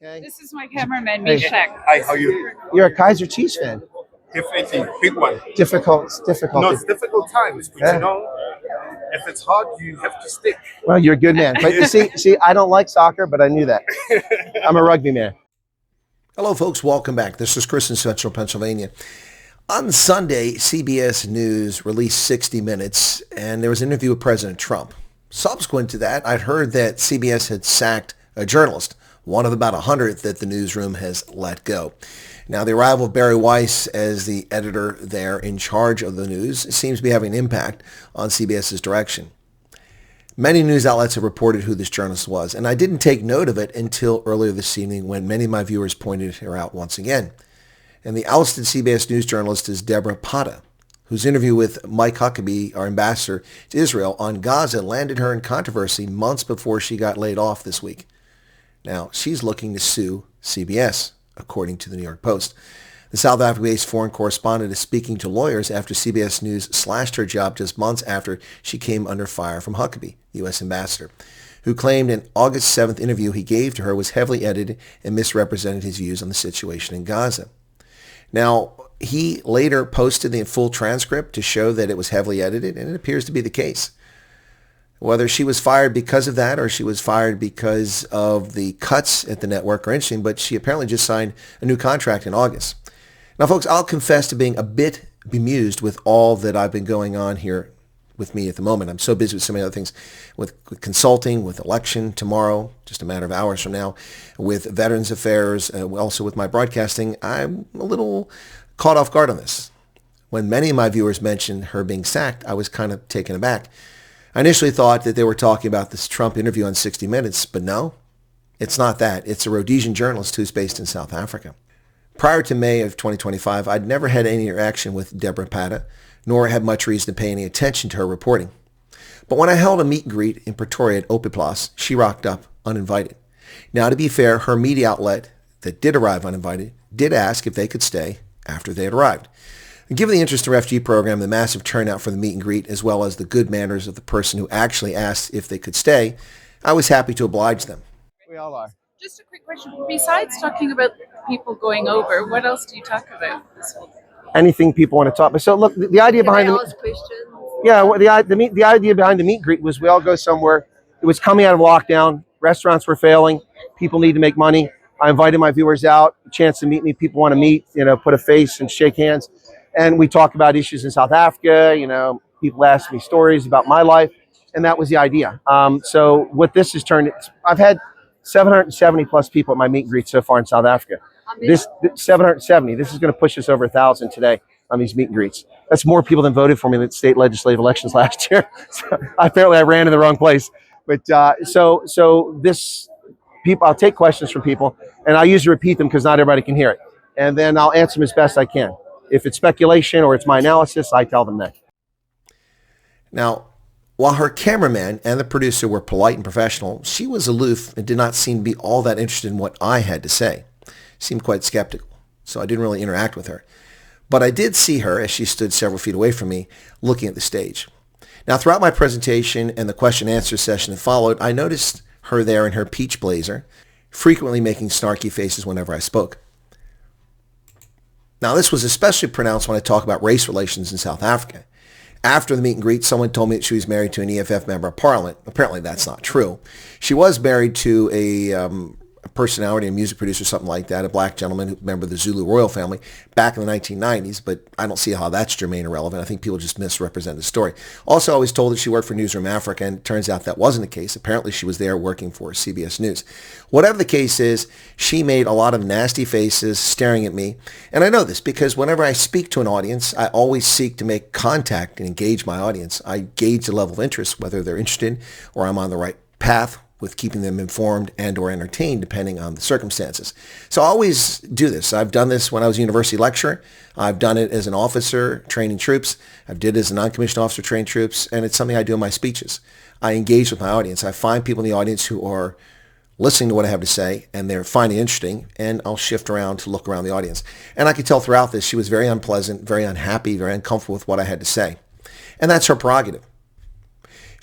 Okay. This is my cameraman, Hey. Mishak. Hi, how are you? You're a Kaiser Chiefs fan. Definitely, big one. Difficult. No, it's difficult times, but Yeah. you know, if it's hard, you have to stick. Well, you're a good man. But you see, I don't like soccer, but I knew that. I'm a rugby man. Hello, folks. Welcome back. This is Chris in Central Pennsylvania. On Sunday, CBS News released 60 Minutes, and there was an interview with President Trump. Subsequent to that, I'd heard that CBS had sacked a journalist, one of about 100 that the newsroom has let go. Now, the arrival of Barry Weiss as the editor there in charge of the news seems to be having an impact on CBS's direction. Many news outlets have reported who this journalist was, and I didn't take note of it until earlier this evening when many of my viewers pointed her out once again. And the ousted CBS News journalist is Deborah Patta, whose interview with Mike Huckabee, our ambassador to Israel, on Gaza landed her in controversy months before she got laid off this week. Now, she's looking to sue CBS, according to the New York Post. The South Africa-based foreign correspondent is speaking to lawyers after CBS News slashed her job just months after she came under fire from Huckabee, U.S. ambassador, who claimed an August 7th interview he gave to her was heavily edited and misrepresented his views on the situation in Gaza. Now, he later posted the full transcript to show that it was heavily edited, and it appears to be the case. Whether she was fired because of that or she was fired because of the cuts at the network are interesting, but she apparently just signed a new contract in August. Now, folks, I'll confess to being a bit bemused with all that I've been going on here with me at the moment. I'm so busy with so many other things, with consulting, with election tomorrow, just a matter of hours from now, with Veterans Affairs, also with my broadcasting. I'm a little caught off guard on this. When many of my viewers mentioned her being sacked, I was kind of taken aback. I initially thought that they were talking about this Trump interview on 60 Minutes, but no, it's not that. It's a Rhodesian journalist who's based in South Africa. Prior to May of 2025, I'd never had any interaction with Deborah Patta, nor had much reason to pay any attention to her reporting. But when I held a meet and greet in Pretoria at Oppiplaas, she rocked up uninvited. Now, to be fair, her media outlet that did arrive uninvited did ask if they could stay after they had arrived. And given the interest in the refugee program, the massive turnout for the meet and greet, as well as the good manners of the person who actually asked if they could stay, I was happy to oblige them. We all are. Just a quick question. Besides talking about people going over, what else do you talk about this whole thing? Anything people want to talk about. So look, the idea behind the idea behind the meet and greet was we all go somewhere. It was coming out of lockdown. Restaurants were failing. People need to make money. I invited my viewers out, a chance to meet me. People want to meet, put a face and shake hands. And we talk about issues in South Africa. People ask me stories about my life, and that was the idea. So what this has turned, I've had 770 plus people at my meet and greet so far in South Africa. This 770. This is going to push us over 1,000 today on these meet and greets. That's more people than voted for me in the state legislative elections last year. So apparently, I ran in the wrong place. But so this people, I'll take questions from people, and I usually repeat them because not everybody can hear it, and then I'll answer them as best I can. If it's speculation or it's my analysis, I tell them that. Now, while her cameraman and the producer were polite and professional, she was aloof and did not seem to be all that interested in what I had to say. She seemed quite skeptical, so I didn't really interact with her. But I did see her, as she stood several feet away from me, looking at the stage. Now, throughout my presentation and the question-and-answer session that followed, I noticed her there in her peach blazer, frequently making snarky faces whenever I spoke. Now, this was especially pronounced when I talk about race relations in South Africa. After the meet and greet, someone told me that she was married to an EFF member of parliament. Apparently, that's not true. She was married to a personality, a music producer, something like that, a black gentleman, member of the Zulu royal family, back in the 1990s, but I don't see how that's germane or relevant. I think people just misrepresent the story. Also, I was told that she worked for Newsroom Africa, and it turns out that wasn't the case. Apparently, she was there working for CBS News. Whatever the case is, she made a lot of nasty faces staring at me, and I know this because whenever I speak to an audience, I always seek to make contact and engage my audience. I gauge the level of interest, whether they're interested or I'm on the right path with keeping them informed and or entertained depending on the circumstances. So I always do this. I've done this when I was a university lecturer. I've done it as an officer training troops. I've did it as a non-commissioned officer training troops, and it's something I do in my speeches. I engage with my audience. I find people in the audience who are listening to what I have to say and they're finding it interesting, and I'll shift around to look around the audience. And I could tell throughout this she was very unpleasant, very unhappy, very uncomfortable with what I had to say. And that's her prerogative.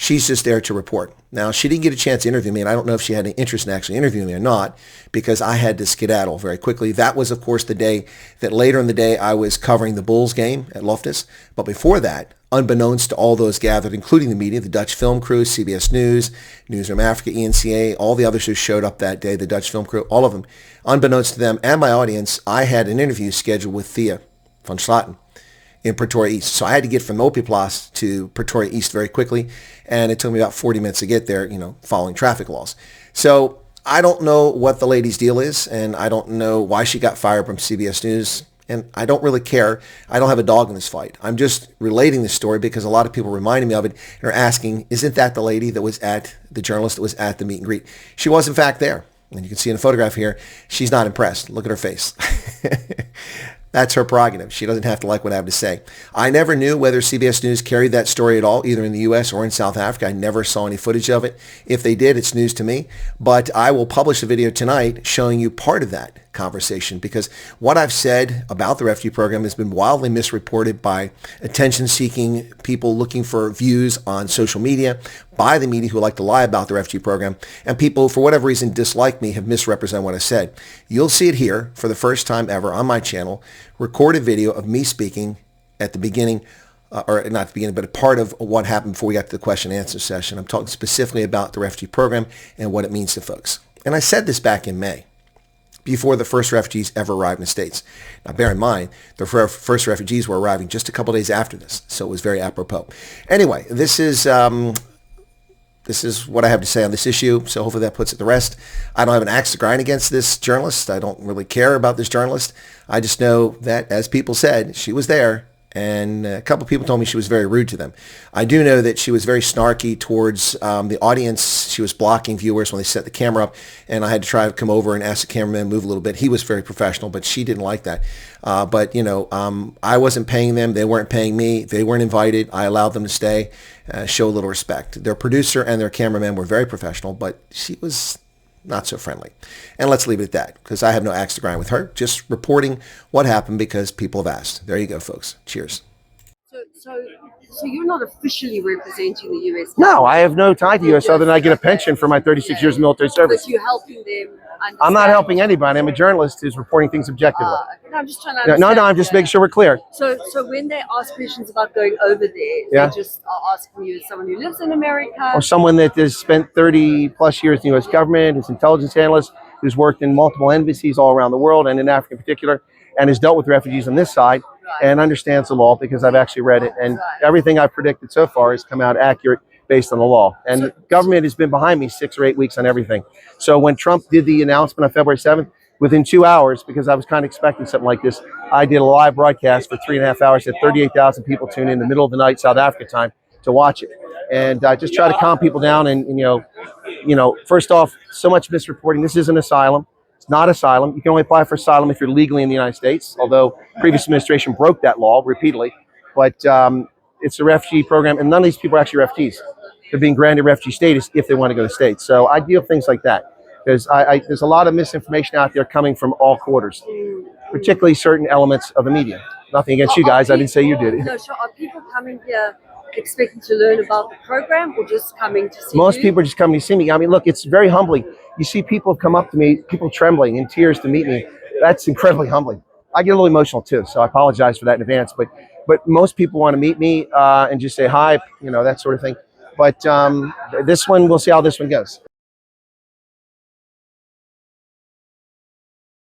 She's just there to report. Now, she didn't get a chance to interview me, and I don't know if she had any interest in actually interviewing me or not, because I had to skedaddle very quickly. That was, of course, the day that later in the day I was covering the Bulls game at Loftus. But before that, unbeknownst to all those gathered, including the media, the Dutch film crew, CBS News, Newsroom Africa, ENCA, all the others who showed up that day, the Dutch film crew, all of them, unbeknownst to them and my audience, I had an interview scheduled with Thea van Slaten in Pretoria East. So I had to get from Oppiplaas to Pretoria East very quickly, and it took me about 40 minutes to get there, following traffic laws. So I don't know what the lady's deal is, and I don't know why she got fired from CBS News, and I don't really care. I don't have a dog in this fight. I'm just relating this story because a lot of people reminded me of it and are asking, isn't that the lady that was the journalist that was at the meet and greet? She was, in fact, there. And you can see in the photograph here, she's not impressed. Look at her face. That's her prerogative. She doesn't have to like what I have to say. I never knew whether CBS News carried that story at all, either in the U.S. or in South Africa. I never saw any footage of it. If they did, it's news to me. But I will publish a video tonight showing you part of that conversation, because what I've said about the refugee program has been wildly misreported by attention-seeking people looking for views on social media, by the media who like to lie about the refugee program, and people, for whatever reason, dislike me, have misrepresented what I said. You'll see it here for the first time ever on my channel, recorded video of me speaking at the beginning, or not the beginning, but a part of what happened before we got to the question and answer session. I'm talking specifically about the refugee program and what it means to folks. And I said this back in May, before the first refugees ever arrived in the States. Now, bear in mind, the first refugees were arriving just a couple days after this, so it was very apropos. Anyway, this is what I have to say on this issue, so hopefully that puts it to rest. I don't have an axe to grind against this journalist. I don't really care about this journalist. I just know that, as people said, she was there, and a couple of people told me she was very rude to them. I do know that she was very snarky towards the audience. She was blocking viewers when they set the camera up, and I had to try to come over and ask the cameraman to move a little bit. He was very professional, but she didn't like that. I wasn't paying them. They weren't paying me. They weren't invited. I allowed them to stay, show a little respect. Their producer and their cameraman were very professional, but she was not so friendly. And let's leave it at that, because I have no axe to grind with her. Just reporting what happened because people have asked. There you go, folks. Cheers. So you're not officially representing the U.S. No, I have no tie to U.S. other than I get a pension for my 36 years of military service. But you're helping them understand. I'm not helping anybody. I'm a journalist who's reporting things objectively. No, I'm just trying to understand. No, I'm just making sure we're clear. So when they ask questions about going over there, Yeah. they just are asking you as someone who lives in America. Or someone that has spent 30 plus years in the U.S. government, who's intelligence analyst, who's worked in multiple embassies all around the world and in Africa in particular, and has dealt with refugees on this side and understands the law, because I've actually read it. And everything I've predicted so far has come out accurate based on the law. And the government has been behind me 6 or 8 weeks on everything. So when Trump did the announcement on February 7th, within 2 hours, because I was kind of expecting something like this, I did a live broadcast for 3.5 hours, had 38,000 people tune in the middle of the night, South Africa time, to watch it. And I just try to calm people down. And, first off, so much misreporting. This isn't asylum. It's not asylum. You can only apply for asylum if you're legally in the United States, although previous administration broke that law repeatedly. But it's a refugee program, and none of these people are actually refugees. They're being granted refugee status if they want to go to the States. So I deal with things like that, because there's a lot of misinformation out there coming from all quarters, particularly certain elements of the media. Nothing against you guys. I didn't say you did it. No, so are people coming here expecting to learn about the program, or just coming to see Most you? people are just coming to see me. I mean, look, it's very humbling. You see people come up to me, people trembling in tears to meet me. That's incredibly humbling. I get a little emotional too, so I apologize for that in advance. But most people want to meet me and just say hi, that sort of thing. But this one, we'll see how this one goes.